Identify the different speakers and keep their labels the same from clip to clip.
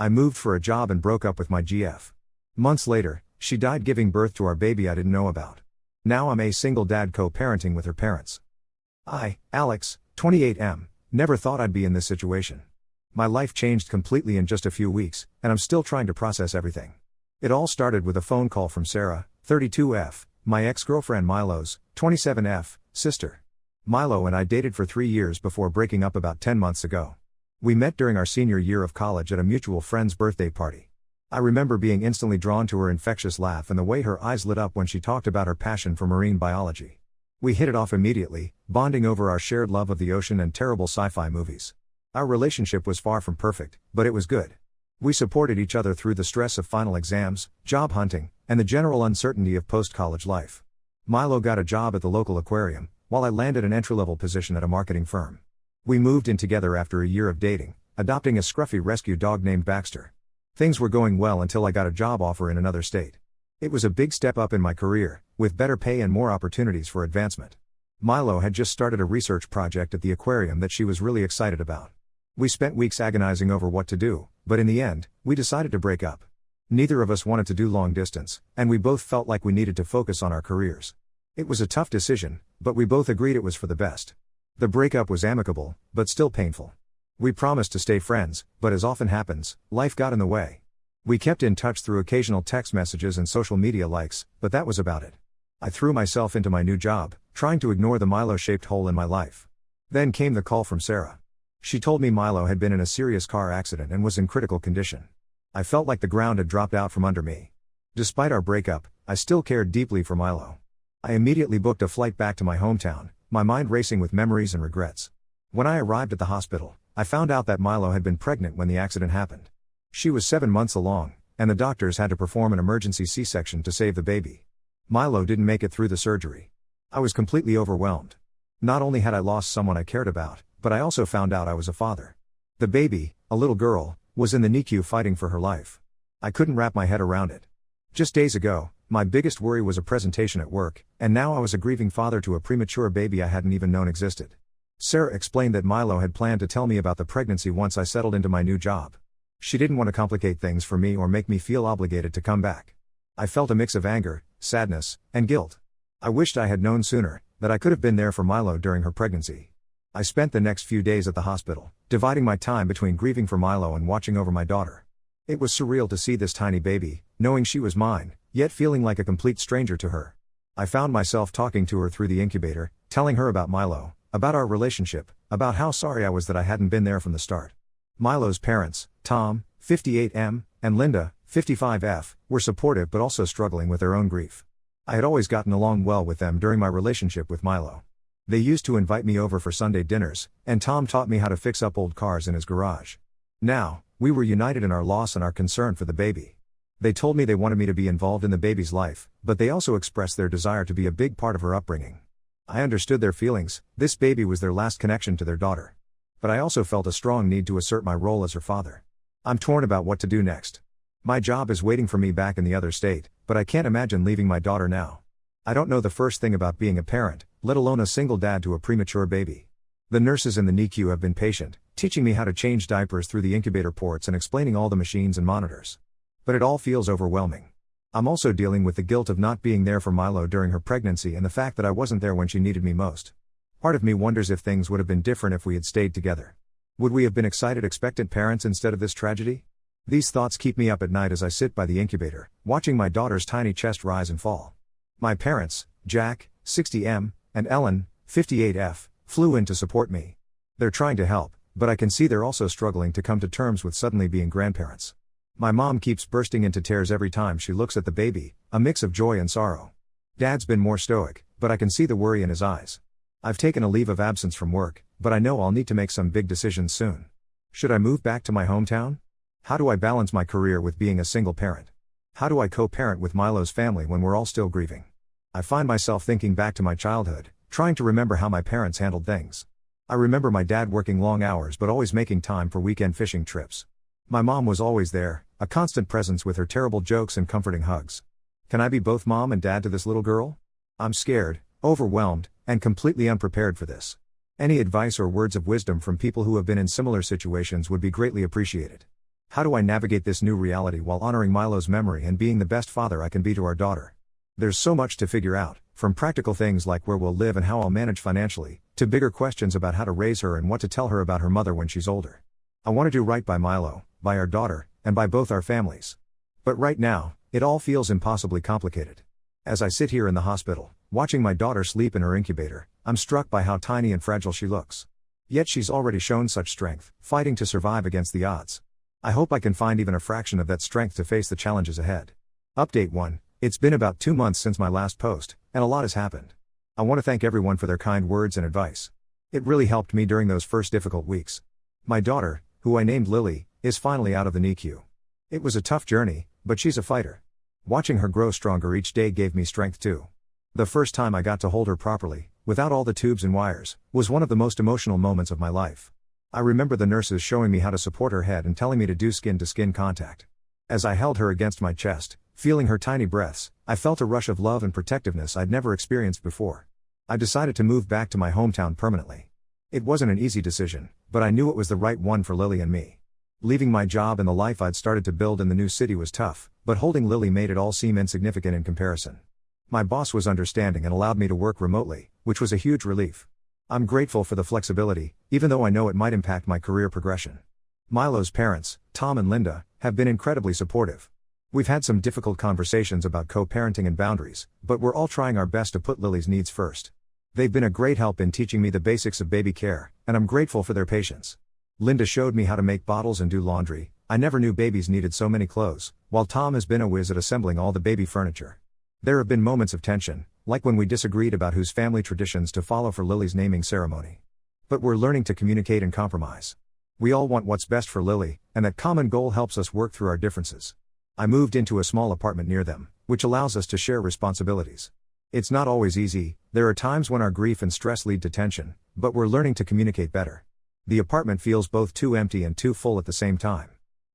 Speaker 1: I moved for a job and broke up with my GF. Months later, she died giving birth to our baby I didn't know about. Now I'm a single dad co-parenting with her parents. I, Alex, 28M, never thought I'd be in this situation. My life changed completely in just a few weeks, and I'm still trying to process everything. It all started with a phone call from Sarah, 32F, my ex-girlfriend Milo's, 27F, sister. Milo and I dated for 3 years before breaking up about 10 months ago. We met during our senior year of college at a mutual friend's birthday party. I remember being instantly drawn to her infectious laugh and the way her eyes lit up when she talked about her passion for marine biology. We hit it off immediately, bonding over our shared love of the ocean and terrible sci-fi movies. Our relationship was far from perfect, but it was good. We supported each other through the stress of final exams, job hunting, and the general uncertainty of post-college life. Milo got a job at the local aquarium, while I landed an entry-level position at a marketing firm. We moved in together after a year of dating, adopting a scruffy rescue dog named Baxter. Things were going well until I got a job offer in another state. It was a big step up in my career, with better pay and more opportunities for advancement. Milo had just started a research project at the aquarium that she was really excited about. We spent weeks agonizing over what to do, but in the end, we decided to break up. Neither of us wanted to do long distance, and we both felt like we needed to focus on our careers. It was a tough decision, but we both agreed it was for the best. The breakup was amicable, but still painful. We promised to stay friends, but as often happens, life got in the way. We kept in touch through occasional text messages and social media likes, but that was about it. I threw myself into my new job, trying to ignore the Milo-shaped hole in my life. Then came the call from Sarah. She told me Milo had been in a serious car accident and was in critical condition. I felt like the ground had dropped out from under me. Despite our breakup, I still cared deeply for Milo. I immediately booked a flight back to my hometown, my mind racing with memories and regrets. When I arrived at the hospital, I found out that Milo had been pregnant when the accident happened. She was 7 months along, and the doctors had to perform an emergency C-section to save the baby. Milo didn't make it through the surgery. I was completely overwhelmed. Not only had I lost someone I cared about, but I also found out I was a father. The baby, a little girl, was in the NICU fighting for her life. I couldn't wrap my head around it. Just days ago, my biggest worry was a presentation at work, and now I was a grieving father to a premature baby I hadn't even known existed. Sarah explained that Milo had planned to tell me about the pregnancy once I settled into my new job. She didn't want to complicate things for me or make me feel obligated to come back. I felt a mix of anger, sadness, and guilt. I wished I had known sooner that I could have been there for Milo during her pregnancy. I spent the next few days at the hospital, dividing my time between grieving for Milo and watching over my daughter. It was surreal to see this tiny baby, knowing she was mine, yet feeling like a complete stranger to her. I found myself talking to her through the incubator, telling her about Milo, about our relationship, about how sorry I was that I hadn't been there from the start. Milo's parents, Tom, 58M, and Linda, 55F, were supportive but also struggling with their own grief. I had always gotten along well with them during my relationship with Milo. They used to invite me over for Sunday dinners, and Tom taught me how to fix up old cars in his garage. Now, we were united in our loss and our concern for the baby. They told me they wanted me to be involved in the baby's life, but they also expressed their desire to be a big part of her upbringing. I understood their feelings. This baby was their last connection to their daughter. But I also felt a strong need to assert my role as her father. I'm torn about what to do next. My job is waiting for me back in the other state, but I can't imagine leaving my daughter now. I don't know the first thing about being a parent, let alone a single dad to a premature baby. The nurses in the NICU have been patient, teaching me how to change diapers through the incubator ports and explaining all the machines and monitors. But it all feels overwhelming. I'm also dealing with the guilt of not being there for Milo during her pregnancy and the fact that I wasn't there when she needed me most. Part of me wonders if things would have been different if we had stayed together. Would we have been excited, expectant parents instead of this tragedy? These thoughts keep me up at night as I sit by the incubator, watching my daughter's tiny chest rise and fall. My parents, Jack, 60M, and Ellen, 58F, flew in to support me. They're trying to help, but I can see they're also struggling to come to terms with suddenly being grandparents. My mom keeps bursting into tears every time she looks at the baby, a mix of joy and sorrow. Dad's been more stoic, but I can see the worry in his eyes. I've taken a leave of absence from work, but I know I'll need to make some big decisions soon. Should I move back to my hometown? How do I balance my career with being a single parent? How do I co-parent with Milo's family when we're all still grieving? I find myself thinking back to my childhood, trying to remember how my parents handled things. I remember my dad working long hours but always making time for weekend fishing trips. My mom was always there, a constant presence with her terrible jokes and comforting hugs. Can I be both mom and dad to this little girl? I'm scared, overwhelmed, and completely unprepared for this. Any advice or words of wisdom from people who have been in similar situations would be greatly appreciated. How do I navigate this new reality while honoring Milo's memory and being the best father I can be to our daughter? There's so much to figure out, from practical things like where we'll live and how I'll manage financially, to bigger questions about how to raise her and what to tell her about her mother when she's older. I want to do right by Milo, by our daughter, and by both our families. But right now, it all feels impossibly complicated. As I sit here in the hospital, watching my daughter sleep in her incubator, I'm struck by how tiny and fragile she looks. Yet she's already shown such strength, fighting to survive against the odds. I hope I can find even a fraction of that strength to face the challenges ahead. Update 1. It's been about 2 months since my last post, and a lot has happened. I want to thank everyone for their kind words and advice. It really helped me during those first difficult weeks. My daughter, who I named Lily, is finally out of the NICU. It was a tough journey, but she's a fighter. Watching her grow stronger each day gave me strength too. The first time I got to hold her properly, without all the tubes and wires, was one of the most emotional moments of my life. I remember the nurses showing me how to support her head and telling me to do skin-to-skin contact. As I held her against my chest, feeling her tiny breaths, I felt a rush of love and protectiveness I'd never experienced before. I decided to move back to my hometown permanently. It wasn't an easy decision, but I knew it was the right one for Lily and me. Leaving my job and the life I'd started to build in the new city was tough, but holding Lily made it all seem insignificant in comparison. My boss was understanding and allowed me to work remotely, which was a huge relief. I'm grateful for the flexibility, even though I know it might impact my career progression. Milo's parents, Tom and Linda, have been incredibly supportive. We've had some difficult conversations about co-parenting and boundaries, but we're all trying our best to put Lily's needs first. They've been a great help in teaching me the basics of baby care, and I'm grateful for their patience. Linda showed me how to make bottles and do laundry. I never knew babies needed so many clothes, while Tom has been a whiz at assembling all the baby furniture. There have been moments of tension, like when we disagreed about whose family traditions to follow for Lily's naming ceremony. But we're learning to communicate and compromise. We all want what's best for Lily, and that common goal helps us work through our differences. I moved into a small apartment near them, which allows us to share responsibilities. It's not always easy, there are times when our grief and stress lead to tension, but we're learning to communicate better. The apartment feels both too empty and too full at the same time.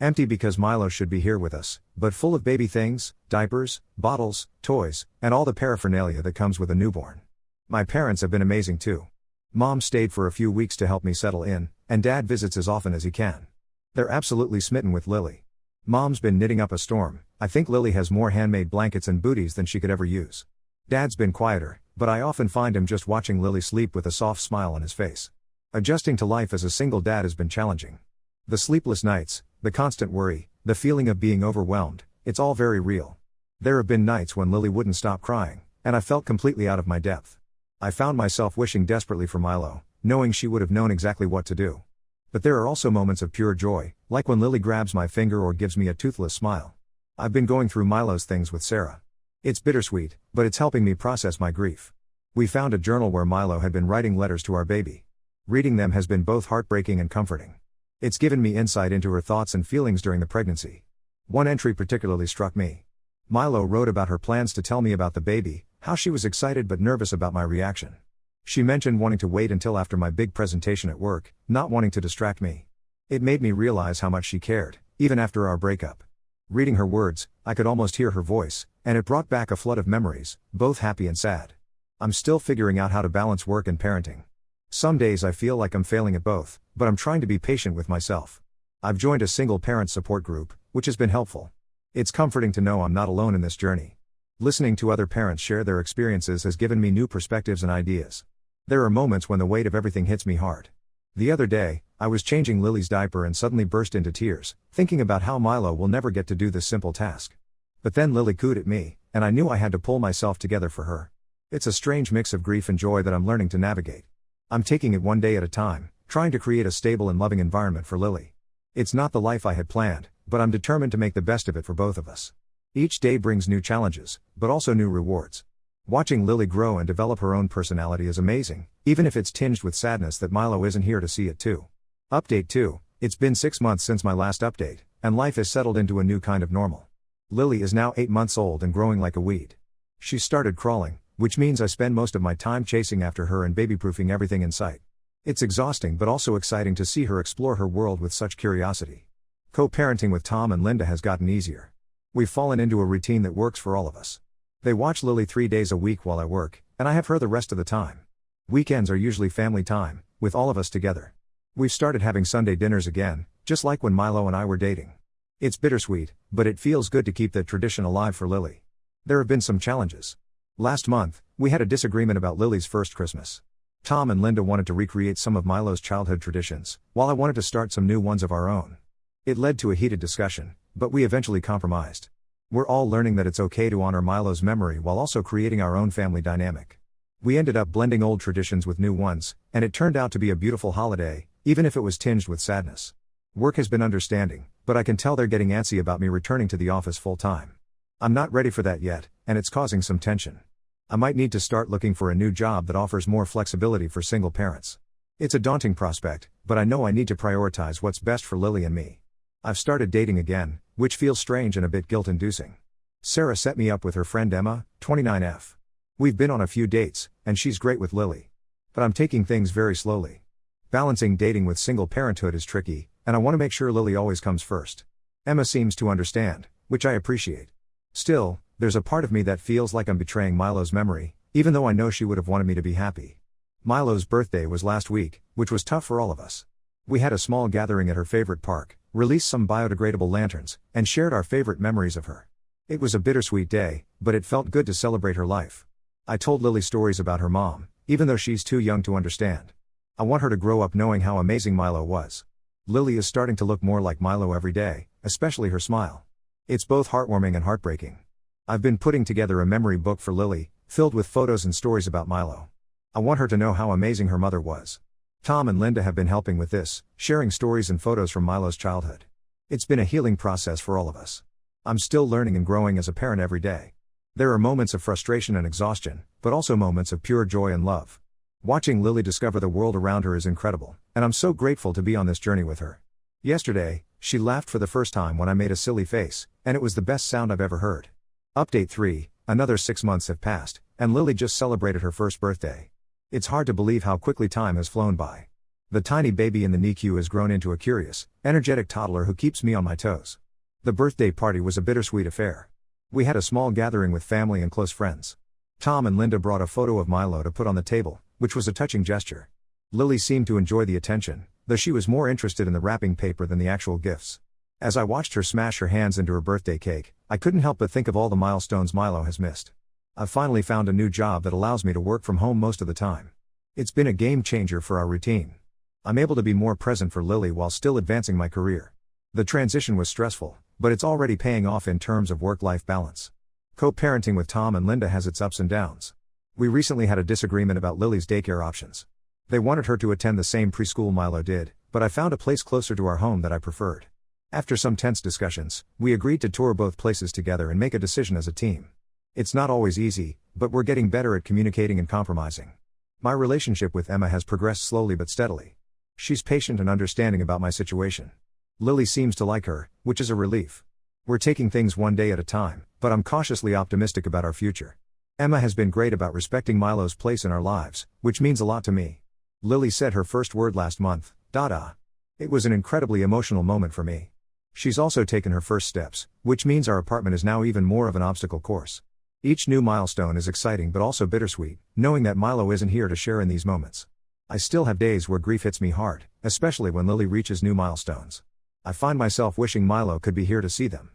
Speaker 1: Empty because Milo should be here with us, but full of baby things, diapers, bottles, toys, and all the paraphernalia that comes with a newborn. My parents have been amazing too. Mom stayed for a few weeks to help me settle in, and Dad visits as often as he can. They're absolutely smitten with Lily. Mom's been knitting up a storm. I think Lily has more handmade blankets and booties than she could ever use. Dad's been quieter, but I often find him just watching Lily sleep with a soft smile on his face. Adjusting to life as a single dad has been challenging. The sleepless nights, the constant worry, the feeling of being overwhelmed, it's all very real. There have been nights when Lily wouldn't stop crying, and I felt completely out of my depth. I found myself wishing desperately for Milo, knowing she would have known exactly what to do. But there are also moments of pure joy, like when Lily grabs my finger or gives me a toothless smile. I've been going through Milo's things with Sarah. It's bittersweet, but it's helping me process my grief. We found a journal where Milo had been writing letters to our baby. Reading them has been both heartbreaking and comforting. It's given me insight into her thoughts and feelings during the pregnancy. One entry particularly struck me. Milo wrote about her plans to tell me about the baby, how she was excited but nervous about my reaction. She mentioned wanting to wait until after my big presentation at work, not wanting to distract me. It made me realize how much she cared, even after our breakup. Reading her words, I could almost hear her voice, and it brought back a flood of memories, both happy and sad. I'm still figuring out how to balance work and parenting. Some days I feel like I'm failing at both, but I'm trying to be patient with myself. I've joined a single parent support group, which has been helpful. It's comforting to know I'm not alone in this journey. Listening to other parents share their experiences has given me new perspectives and ideas. There are moments when the weight of everything hits me hard. The other day, I was changing Lily's diaper and suddenly burst into tears, thinking about how Milo will never get to do this simple task. But then Lily cooed at me, and I knew I had to pull myself together for her. It's a strange mix of grief and joy that I'm learning to navigate. I'm taking it one day at a time, trying to create a stable and loving environment for Lily. It's not the life I had planned, but I'm determined to make the best of it for both of us. Each day brings new challenges, but also new rewards. Watching Lily grow and develop her own personality is amazing, even if it's tinged with sadness that Milo isn't here to see it too. Update 2. It's been 6 months since my last update, and life has settled into a new kind of normal. Lily is now 8 months old and growing like a weed. She's started crawling, which means I spend most of my time chasing after her and baby-proofing everything in sight. It's exhausting but also exciting to see her explore her world with such curiosity. Co-parenting with Tom and Linda has gotten easier. We've fallen into a routine that works for all of us. They watch Lily 3 days a week while I work, and I have her the rest of the time. Weekends are usually family time, with all of us together. We've started having Sunday dinners again, just like when Milo and I were dating. It's bittersweet, but it feels good to keep that tradition alive for Lily. There have been some challenges. Last month, we had a disagreement about Lily's first Christmas. Tom and Linda wanted to recreate some of Milo's childhood traditions, while I wanted to start some new ones of our own. It led to a heated discussion, but we eventually compromised. We're all learning that it's okay to honor Milo's memory while also creating our own family dynamic. We ended up blending old traditions with new ones, and it turned out to be a beautiful holiday, even if it was tinged with sadness. Work has been understanding, but I can tell they're getting antsy about me returning to the office full time. I'm not ready for that yet, and it's causing some tension. I might need to start looking for a new job that offers more flexibility for single parents. It's a daunting prospect, but I know I need to prioritize what's best for Lily and me. I've started dating again, which feels strange and a bit guilt-inducing. Sarah set me up with her friend Emma, 29F. We've been on a few dates, and she's great with Lily. But I'm taking things very slowly. Balancing dating with single parenthood is tricky, and I want to make sure Lily always comes first. Emma seems to understand, which I appreciate. Still, there's a part of me that feels like I'm betraying Milo's memory, even though I know she would have wanted me to be happy. Milo's birthday was last week, which was tough for all of us. We had a small gathering at her favorite park, released some biodegradable lanterns, and shared our favorite memories of her. It was a bittersweet day, but it felt good to celebrate her life. I told Lily stories about her mom, even though she's too young to understand. I want her to grow up knowing how amazing Milo was. Lily is starting to look more like Milo every day, especially her smile. It's both heartwarming and heartbreaking. I've been putting together a memory book for Lily, filled with photos and stories about Milo. I want her to know how amazing her mother was. Tom and Linda have been helping with this, sharing stories and photos from Milo's childhood. It's been a healing process for all of us. I'm still learning and growing as a parent every day. There are moments of frustration and exhaustion, but also moments of pure joy and love. Watching Lily discover the world around her is incredible, and I'm so grateful to be on this journey with her. Yesterday, she laughed for the first time when I made a silly face, and it was the best sound I've ever heard. Update 3, another 6 months have passed, and Lily just celebrated her first birthday. It's hard to believe how quickly time has flown by. The tiny baby in the NICU has grown into a curious, energetic toddler who keeps me on my toes. The birthday party was a bittersweet affair. We had a small gathering with family and close friends. Tom and Linda brought a photo of Milo to put on the table, which was a touching gesture. Lily seemed to enjoy the attention, though she was more interested in the wrapping paper than the actual gifts. As I watched her smash her hands into her birthday cake, I couldn't help but think of all the milestones Milo has missed. I've finally found a new job that allows me to work from home most of the time. It's been a game changer for our routine. I'm able to be more present for Lily while still advancing my career. The transition was stressful, but it's already paying off in terms of work-life balance. Co-parenting with Tom and Linda has its ups and downs. We recently had a disagreement about Lily's daycare options. They wanted her to attend the same preschool Milo did, but I found a place closer to our home that I preferred. After some tense discussions, we agreed to tour both places together and make a decision as a team. It's not always easy, but we're getting better at communicating and compromising. My relationship with Emma has progressed slowly but steadily. She's patient and understanding about my situation. Lily seems to like her, which is a relief. We're taking things one day at a time, but I'm cautiously optimistic about our future. Emma has been great about respecting Milo's place in our lives, which means a lot to me. Lily said her first word last month, "Dada." It was an incredibly emotional moment for me. She's also taken her first steps, which means our apartment is now even more of an obstacle course. Each new milestone is exciting but also bittersweet, knowing that Milo isn't here to share in these moments. I still have days where grief hits me hard, especially when Lily reaches new milestones. I find myself wishing Milo could be here to see them.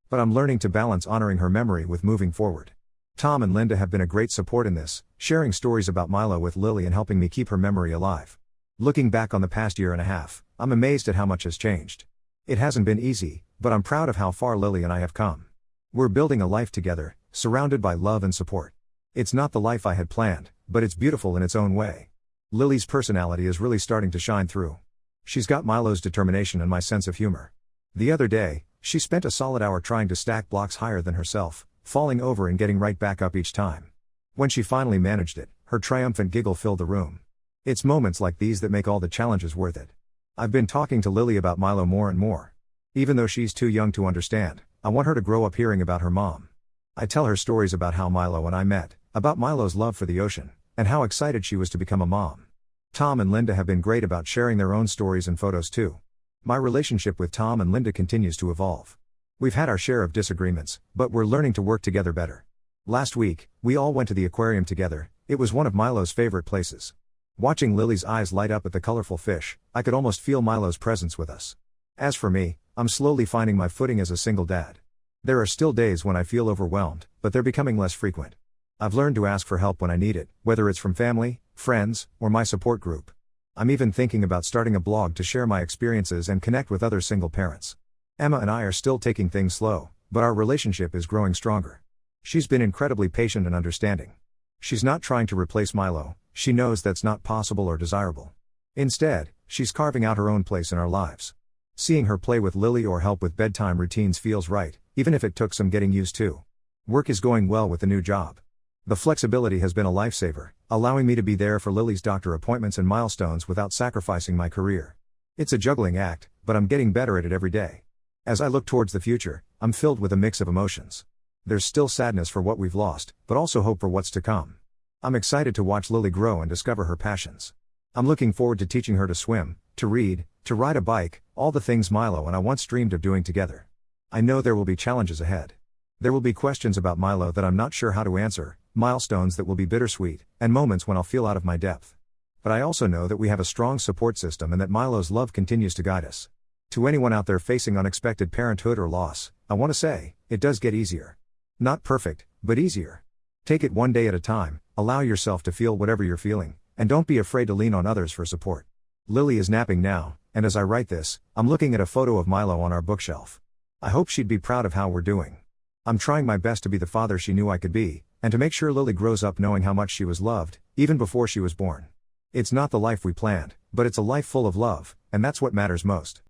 Speaker 1: But I'm learning to balance honoring her memory with moving forward. Tom and Linda have been a great support in this, sharing stories about Milo with Lily and helping me keep her memory alive. Looking back on the past year and a half, I'm amazed at how much has changed. It hasn't been easy, but I'm proud of how far Lily and I have come. We're building a life together, surrounded by love and support. It's not the life I had planned, but it's beautiful in its own way. Lily's personality is really starting to shine through. She's got Milo's determination and my sense of humor. The other day, she spent a solid hour trying to stack blocks higher than herself, falling over and getting right back up each time. When she finally managed it, her triumphant giggle filled the room. It's moments like these that make all the challenges worth it. I've been talking to Lily about Milo more and more. Even though she's too young to understand, I want her to grow up hearing about her mom. I tell her stories about how Milo and I met, about Milo's love for the ocean, and how excited she was to become a mom. Tom and Linda have been great about sharing their own stories and photos too. My relationship with Tom and Linda continues to evolve. We've had our share of disagreements, but we're learning to work together better. Last week, we all went to the aquarium together. It was one of Milo's favorite places. Watching Lily's eyes light up at the colorful fish, I could almost feel Milo's presence with us. As for me, I'm slowly finding my footing as a single dad. There are still days when I feel overwhelmed, but they're becoming less frequent. I've learned to ask for help when I need it, whether it's from family, friends, or my support group. I'm even thinking about starting a blog to share my experiences and connect with other single parents. Emma and I are still taking things slow, but our relationship is growing stronger. She's been incredibly patient and understanding. She's not trying to replace Milo, she knows that's not possible or desirable. Instead, she's carving out her own place in our lives. Seeing her play with Lily or help with bedtime routines feels right, even if it took some getting used to. Work is going well with the new job. The flexibility has been a lifesaver, allowing me to be there for Lily's doctor appointments and milestones without sacrificing my career. It's a juggling act, but I'm getting better at it every day. As I look towards the future, I'm filled with a mix of emotions. There's still sadness for what we've lost, but also hope for what's to come. I'm excited to watch Lily grow and discover her passions. I'm looking forward to teaching her to swim, to read, to ride a bike, all the things Milo and I once dreamed of doing together. I know there will be challenges ahead. There will be questions about Milo that I'm not sure how to answer, milestones that will be bittersweet, and moments when I'll feel out of my depth. But I also know that we have a strong support system and that Milo's love continues to guide us. To anyone out there facing unexpected parenthood or loss, I want to say, it does get easier. Not perfect, but easier. Take it one day at a time, allow yourself to feel whatever you're feeling, and don't be afraid to lean on others for support. Lily is napping now, and as I write this, I'm looking at a photo of Milo on our bookshelf. I hope she'd be proud of how we're doing. I'm trying my best to be the father she knew I could be, and to make sure Lily grows up knowing how much she was loved, even before she was born. It's not the life we planned, but it's a life full of love, and that's what matters most.